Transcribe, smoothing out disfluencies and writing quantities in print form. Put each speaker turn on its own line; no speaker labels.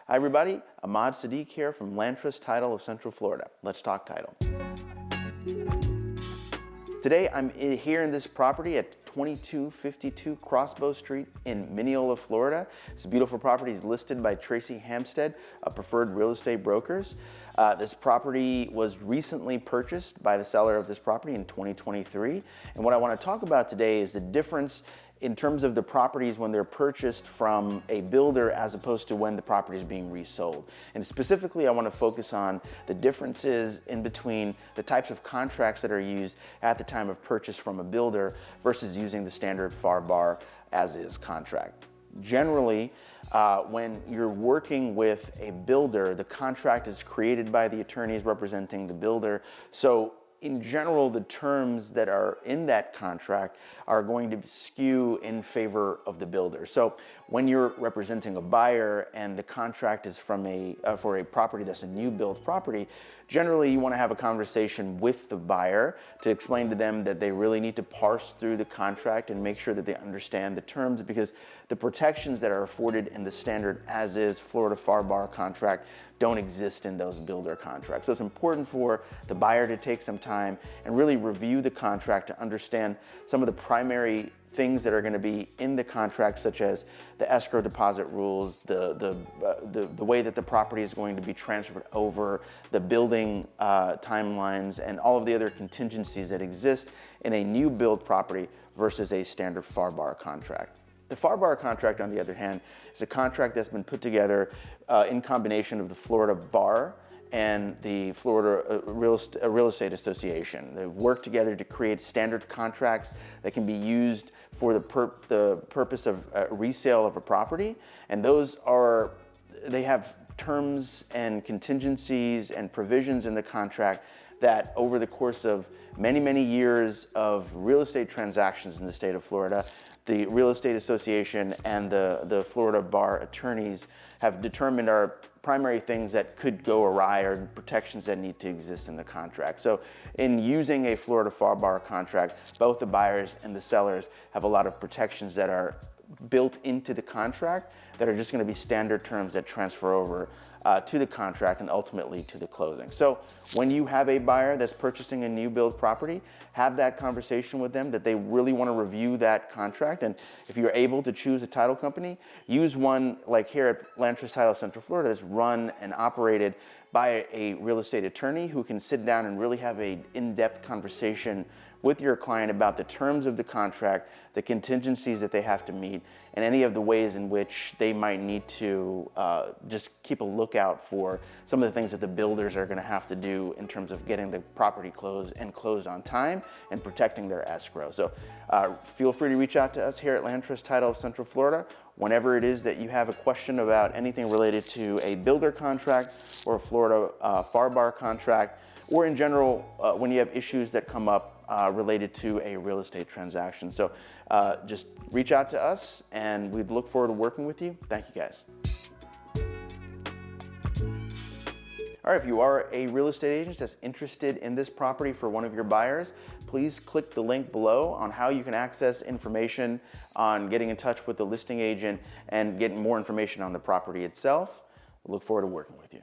Hi everybody, Ahmad Sadiq here from Landtrust Title of Central Florida. Let's talk title. Today I'm here in this property at 2252 Crossbow Street in Mineola, Florida. It's a beautiful property. It's listed by Tracy Hampstead, a preferred real estate brokers. This property was recently purchased by the seller of this property in 2023. And what I want to talk about today is the difference in terms of the properties when they're purchased from a builder as opposed to when the property is being resold. And specifically, I want to focus on the differences in between the types of contracts that are used at the time of purchase from a builder versus using the standard FAR/BAR as-is contract. Generally, when you're working with a builder, the contract is created by the attorneys representing the builder. So in general, the terms that are in that contract are going to skew in favor of the builder. So when you're representing a buyer and the contract is from for a property that's a new build property, generally you want to have a conversation with the buyer to explain to them that they really need to parse through the contract and make sure that they understand the terms, because the protections that are afforded in the standard as-is Florida FAR/BAR contract don't exist in those builder contracts. So it's important for the buyer to take some time and really review the contract to understand some of the primary things that are going to be in the contract, such as the escrow deposit rules, the way that the property is going to be transferred over, the building timelines, and all of the other contingencies that exist in a new build property versus a standard FAR/BAR contract. The FAR/BAR contract, on the other hand, is a contract that's been put together in combination of the Florida Bar and the Florida Real Estate Association. They work together to create standard contracts that can be used for the purpose of resale of a property. And they have terms and contingencies and provisions in the contract that over the course of many, many years of real estate transactions in the state of Florida, the Real Estate Association and the Florida Bar attorneys have determined are primary things that could go awry or protections that need to exist in the contract. So in using a Florida FAR/BAR contract, both the buyers and the sellers have a lot of protections that are built into the contract that are just going to be standard terms that transfer over to the contract and ultimately to the closing. So when you have a buyer that's purchasing a new build property, have that conversation with them that they really want to review that contract. And if you're able to choose a title company, use one like here at Landtrust Title Central Florida that's run and operated by a real estate attorney who can sit down and really have an in-depth conversation with your client about the terms of the contract, the contingencies that they have to meet, and any of the ways in which they might need to just keep a lookout for some of the things that the builders are going to have to do in terms of getting the property closed on time and protecting their escrow. So feel free to reach out to us here at Landtrust Title of Central Florida whenever it is that you have a question about anything related to a builder contract or a Florida FAR/BAR contract, or in general when you have issues that come up related to a real estate transaction. So just reach out to us and we'd look forward to working with you. Thank you guys. All right, if you are a real estate agent that's interested in this property for one of your buyers, please click the link below on how you can access information on getting in touch with the listing agent and getting more information on the property itself. We look forward to working with you.